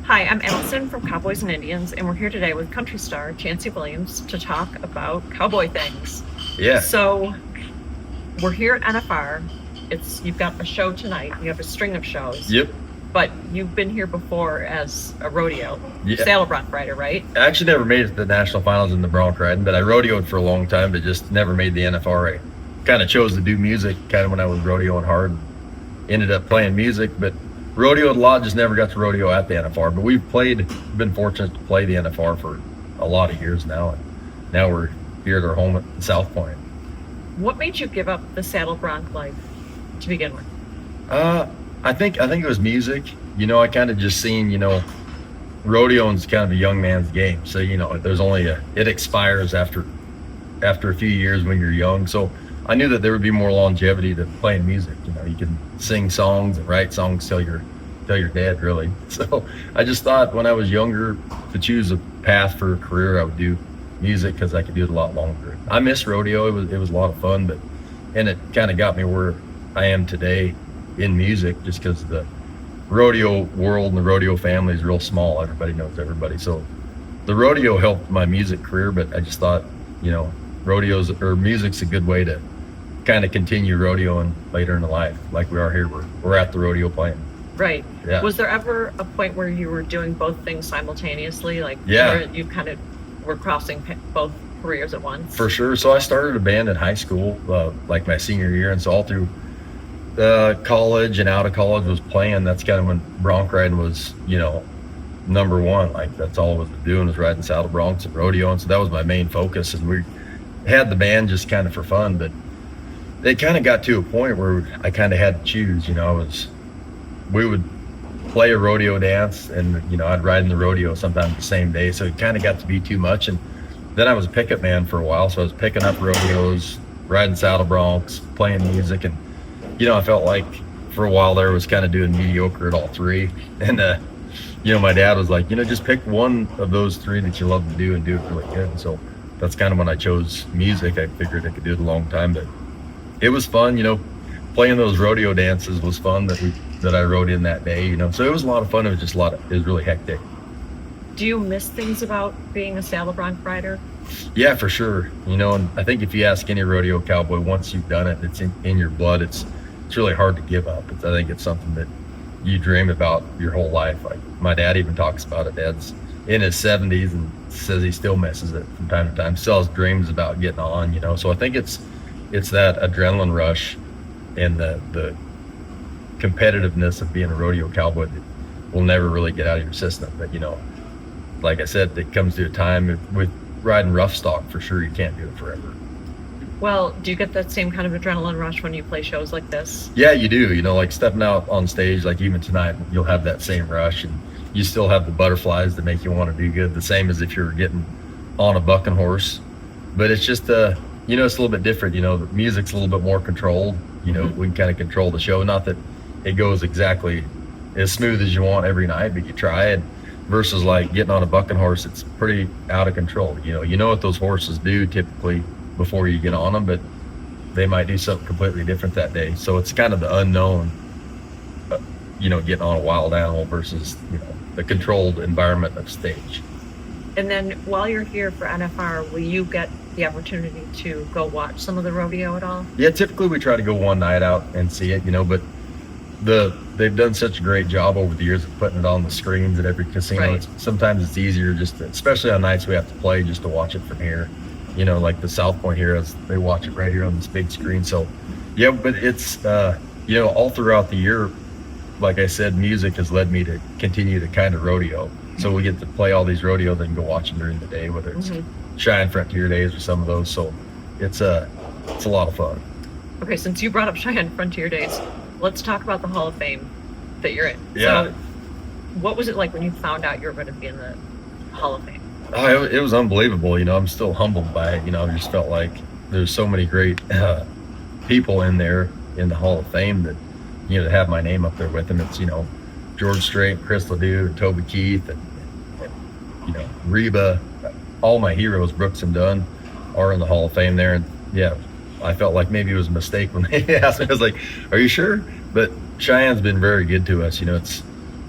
Hi, I'm Allison from Cowboys and Indians, and we're here today with country star Chancey Williams to talk about cowboy things. Yeah. So we're here at NFR. You've got a show tonight. You have a string of shows. Yep. But you've been here before as a rodeo saddle bronc rider, right? I actually never made it to the national finals in the bronc riding, but I rodeoed for a long time, but just never made the NFR. I kind of chose to do music kind of when I was rodeoing hard. Ended up playing music, but rodeoed a lot, just never got to rodeo at the NFR. But we've been fortunate to play the NFR for a lot of years now. And now we're here at our home at South Point. What made you give up the saddle bronc life to begin with? I think it was music. I kind of just seen, rodeoing's kind of a young man's game. So, there's only it expires after a few years when you're young. So I knew that there would be more longevity to playing music. You can sing songs and write songs till you're dead, really. So I just thought when I was younger to choose a path for a career, I would do music because I could do it a lot longer. I miss rodeo. It was a lot of fun, and it kind of got me where I am today in music, just because the rodeo world and the rodeo family is real small. Everybody knows everybody. So the rodeo helped my music career, but I just thought, rodeos or music's a good way to kind of continue rodeoing later in the life, like we are here. We're at the rodeo playing. Right. Yeah. Was there ever a point where you were doing both things simultaneously? Like, yeah, you kind of were crossing both careers at once? For sure. So I started a band in high school, like my senior year, and so all through college and out of college was playing. That's kind of when bronc riding was, number one. Like, that's all I was doing, was riding saddle broncs and rodeo, and so that was my main focus. And we had the band just kind of for fun, but it kind of got to a point where I kind of had to choose. We would play a rodeo dance, and I'd ride in the rodeo sometimes the same day, so it kind of got to be too much. And then I was a pickup man for a while, so I was picking up rodeos, riding saddle broncs, playing music, and I felt like for a while there was kind of doing mediocre at all three. And my dad was like, just pick one of those three that you love to do and do it really good. And so that's kind of when I chose music. I figured I could do it a long time, but it was fun. Playing those rodeo dances was fun that I rode in that day. So it was a lot of fun. It was just it was really hectic. Do you miss things about being a saddle bronc rider? Yeah, for sure. And I think if you ask any rodeo cowboy, once you've done it, it's in your blood. It's really hard to give up. I think it's something that you dream about your whole life. Like, my dad even talks about it. Dad's in his 70s and says he still misses it from time to time. Still has dreams about getting on. So I think it's that adrenaline rush and the competitiveness of being a rodeo cowboy that will never really get out of your system. But like I said, it comes to a time with riding rough stock, for sure you can't do it forever. Well, do you get that same kind of adrenaline rush when you play shows like this? Yeah, you do. Like stepping out on stage, like even tonight, you'll have that same rush, and you still have the butterflies that make you want to do good, the same as if you're getting on a bucking horse. But it's just it's a little bit different. The music's a little bit more controlled. We can kind of control the show. Not that it goes exactly as smooth as you want every night, but you try it. Versus like getting on a bucking horse, it's pretty out of control. You know what those horses do typically before you get on them, but they might do something completely different that day. So it's kind of the unknown, getting on a wild animal versus, the controlled environment of stage. And then while you're here for NFR, will you get the opportunity to go watch some of the rodeo at all? Yeah, typically we try to go one night out and see it, but they've done such a great job over the years of putting it on the screens at every casino. Right. Sometimes it's easier especially on nights we have to play, just to watch it from here. Like the South Point here, they watch it right here on this big screen. So yeah, but it's all throughout the year, like I said, music has led me to continue to kind of rodeo. So we get to play all these rodeo, then go watch them during the day, whether it's Cheyenne Frontier Days or some of those. So it's a lot of fun. Okay, since you brought up Cheyenne Frontier Days, let's talk about the Hall of Fame that you're in. Yeah. So what was it like when you found out you were going to be in the Hall of Fame? Oh, it was unbelievable. I'm still humbled by it. I just felt like there's so many great people in there in the Hall of Fame that, to have my name up there with them. It's, George Strait, Chris LeDoux, and Toby Keith, and Reba. All my heroes, Brooks and Dunn, are in the Hall of Fame there. And yeah, I felt like maybe it was a mistake when they asked me. I was like, are you sure? But Cheyenne's been very good to us.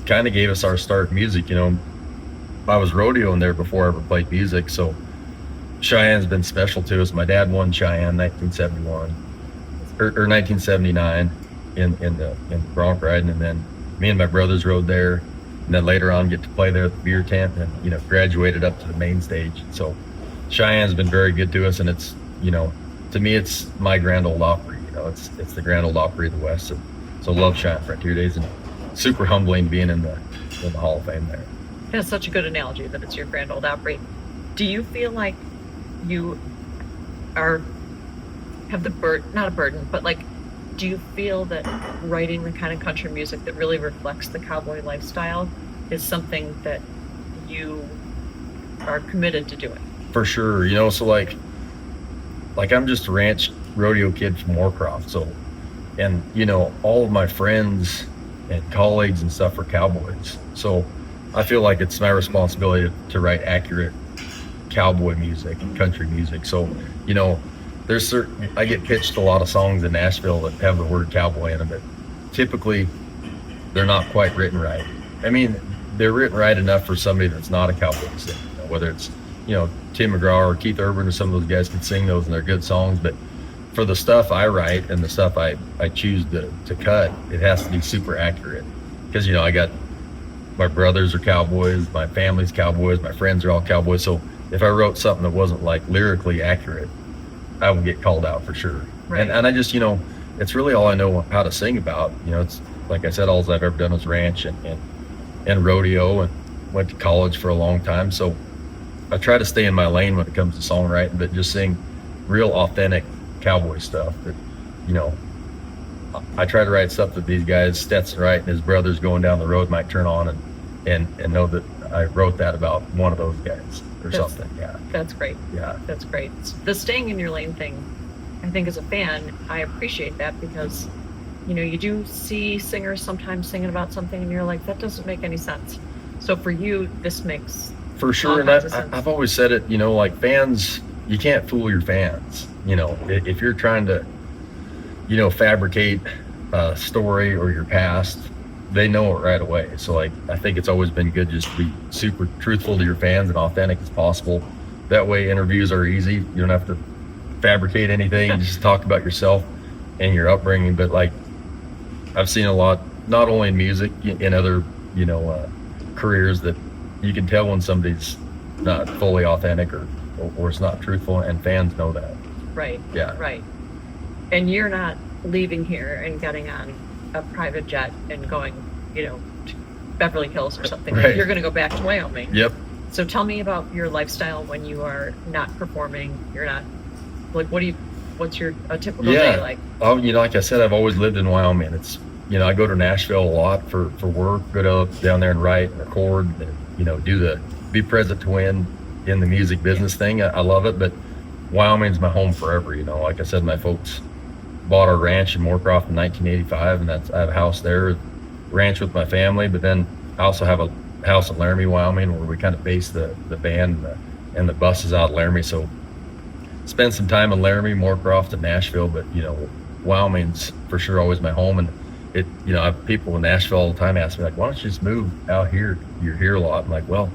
kind of gave us our start in music. I was rodeoing there before I ever played music, so Cheyenne's been special to us. My dad won Cheyenne 1971 or 1979 in the bronc riding, and then me and my brothers rode there, and then later on get to play there at the beer tent, and graduated up to the main stage. So Cheyenne's been very good to us, and it's to me it's my Grand Ole Opry. It's the Grand Ole Opry of the West. So love Cheyenne Frontier Days, and super humbling being in the Hall of Fame there. That's such a good analogy that it's your Grand Ole Opry. Do you feel like you have not a burden, but like, do you feel that writing the kind of country music that really reflects the cowboy lifestyle is something that you are committed to doing? For sure. So like I'm just a ranch rodeo kid from Moorcroft. So, and all of my friends and colleagues and stuff are cowboys. So I feel like it's my responsibility to write accurate cowboy music and country music. So, I get pitched a lot of songs in Nashville that have the word cowboy in them, but typically they're not quite written right. I mean, they're written right enough for somebody that's not a cowboy to sing, whether it's, Tim McGraw or Keith Urban or some of those guys can sing those and they're good songs, but for the stuff I write and the stuff I choose to cut, it has to be super accurate. Because, I got my brothers are cowboys, my family's cowboys, my friends are all cowboys. So if I wrote something that wasn't like lyrically accurate, I would get called out for sure. Right. And I just, it's really all I know how to sing about. It's like I said, all I've ever done was ranch and rodeo, and went to college for a long time. So I try to stay in my lane when it comes to songwriting, but just sing real authentic cowboy stuff that, I try to write stuff that these guys, Stetson Wright and his brothers going down the road might turn on and know that I wrote that about one of those guys or something. Yeah. That's great. Yeah. That's great. The staying in your lane thing, I think as a fan, I appreciate that because, you do see singers sometimes singing about something and you're like, that doesn't make any sense. So for you, this makes for sure. And I've always said it, like fans, you can't fool your fans. If you're trying to, fabricate a story or your past, they know it right away. So like, I think it's always been good just to be super truthful to your fans and authentic as possible. That way interviews are easy. You don't have to fabricate anything. You just talk about yourself and your upbringing. But like, I've seen a lot, not only in music, in other, careers, that you can tell when somebody's not fully authentic or it's not truthful, and fans know that. Right. Yeah. Right. And you're not leaving here and getting on a private jet and going, to Beverly Hills or something. Right. You're going to go back to Wyoming. Yep. So tell me about your lifestyle when you are not performing. You're not like, what's a typical day like? Oh, like I said, I've always lived in Wyoming. It's, I go to Nashville a lot for work, go down there and write and record and, be present to win in the music business thing. I love it, but Wyoming's my home forever. Like I said, my folks bought our ranch in Moorcroft in 1985, and I have a house there, ranch with my family, but then I also have a house in Laramie, Wyoming, where we kind of base the band and the buses out of Laramie. So spend some time in Laramie, Moorcroft, and Nashville, but Wyoming's for sure always my home. And it, I have people in Nashville all the time ask me like, why don't you just move out here? You're here a lot. I'm like, well,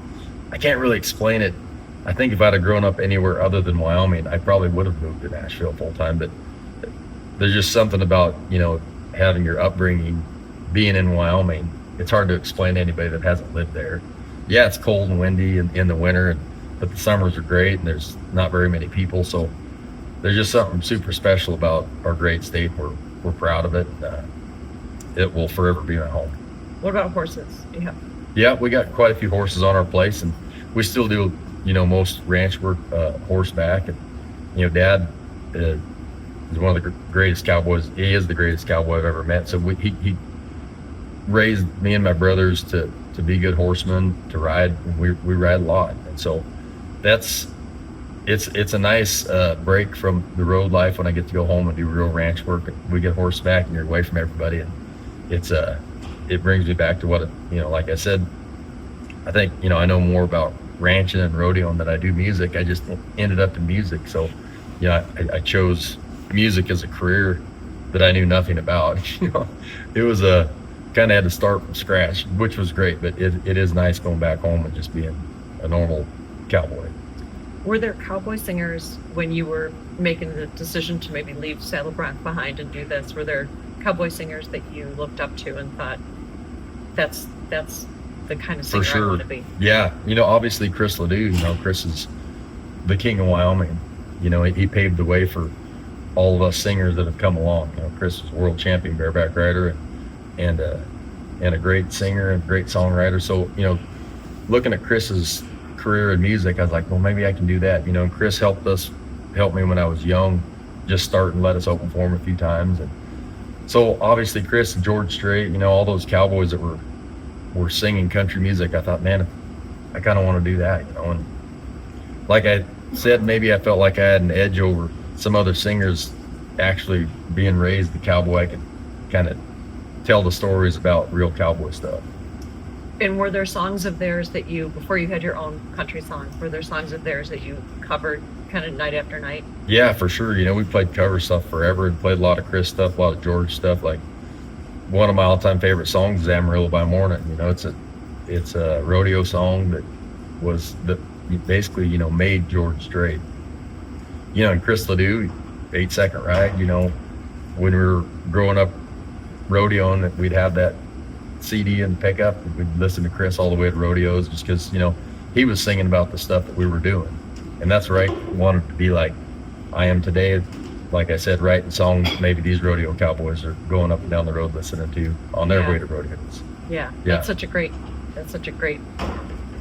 I can't really explain it. I think if I'd have grown up anywhere other than Wyoming, I probably would have moved to Nashville full time. But there's just something about, having your upbringing, being in Wyoming. It's hard to explain to anybody that hasn't lived there. Yeah, it's cold and windy in the winter, but the summers are great and there's not very many people. So there's just something super special about our great state. We're proud of it. It will forever be my home. What about horses? Yeah, we got quite a few horses on our place, and we still do, most ranch work horseback. And, Dad is one of the greatest cowboys. He is the greatest cowboy I've ever met. So he raised me and my brothers to be good horsemen, to ride. And we ride a lot. And so it's a nice break from the road life when I get to go home and do real ranch work. We get horseback and you're away from everybody, and it brings me back to what like I said, I think I know more about ranching and rodeoing than I do music. I just ended up in music, so I chose music as a career that I knew nothing about. It was kind of had to start from scratch, which was great. But it is nice going back home and just being a normal cowboy. Were there cowboy singers when you were making the decision to maybe leave saddle bronc behind and do this? Were there cowboy singers that you looked up to and thought, that's the kind of singer For sure. I want to be? Yeah, obviously Chris LeDoux. Chris is the king of Wyoming. He paved the way for all of us singers that have come along. Chris was world champion bareback rider and a great singer and great songwriter. So looking at Chris's career in music, I was like, well, maybe I can do that. And Chris helped me when I was young, just start and let us open for him a few times. And so obviously Chris and George Strait, all those cowboys that were singing country music, I thought, man, I kind of want to do that. And like I said, maybe I felt like I had an edge over some other singers. Actually being raised the cowboy, I could kind of tell the stories about real cowboy stuff. And were there songs of theirs that you, before you had your own country song, were there songs of theirs that you covered kind of night after night? Yeah, for sure. We played cover stuff forever and played a lot of Chris stuff, a lot of George stuff. Like one of my all-time favorite songs is Amarillo by Morning. It's a rodeo song that basically made George Strait. And Chris LeDoux, 8-second ride. When we were growing up rodeoing, we'd have that CD and pickup. We'd listen to Chris all the way to rodeos just because he was singing about the stuff that we were doing, and that's where I wanted to be like I am today. Like I said, writing songs maybe these rodeo cowboys are going up and down the road listening to on their way to rodeos. Yeah. That's such a great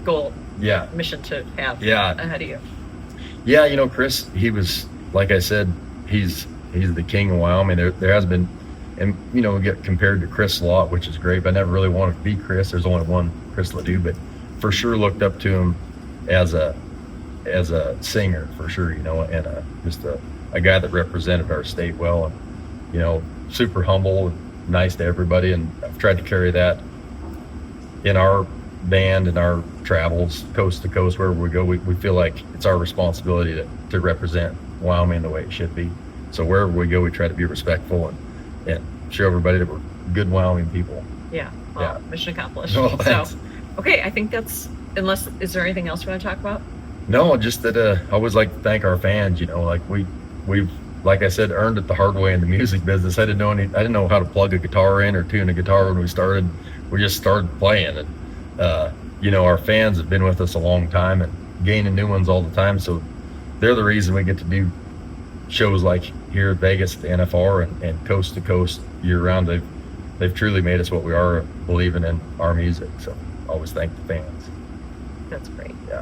goal. Yeah, mission to have. Yeah, ahead of you. Yeah, Chris, he was, like I said, he's the king of Wyoming. There has been, and we get compared to Chris a lot, which is great, but I never really wanted to be Chris. There's only one Chris LeDoux, but for sure looked up to him as a singer, for sure, and just a guy that represented our state well, and super humble and nice to everybody. And I've tried to carry that in our band and our travels coast to coast. Wherever we go, we feel like it's our responsibility to represent Wyoming the way it should be. So wherever we go, we try to be respectful and show everybody that we're good Wyoming people. Yeah. Well, mission accomplished. Well, so, okay, I think is there anything else you want to talk about? No, just that I always like to thank our fans. Like we've like I said, earned it the hard way in the music business. I didn't know how to plug a guitar in or tune a guitar when we started. We just started playing, and our fans have been with us a long time and gaining new ones all the time. So they're the reason we get to do shows like here at Vegas at the NFR and coast to coast year round. They've truly made us what we are, believing in our music. So always thank the fans. That's great. Yeah.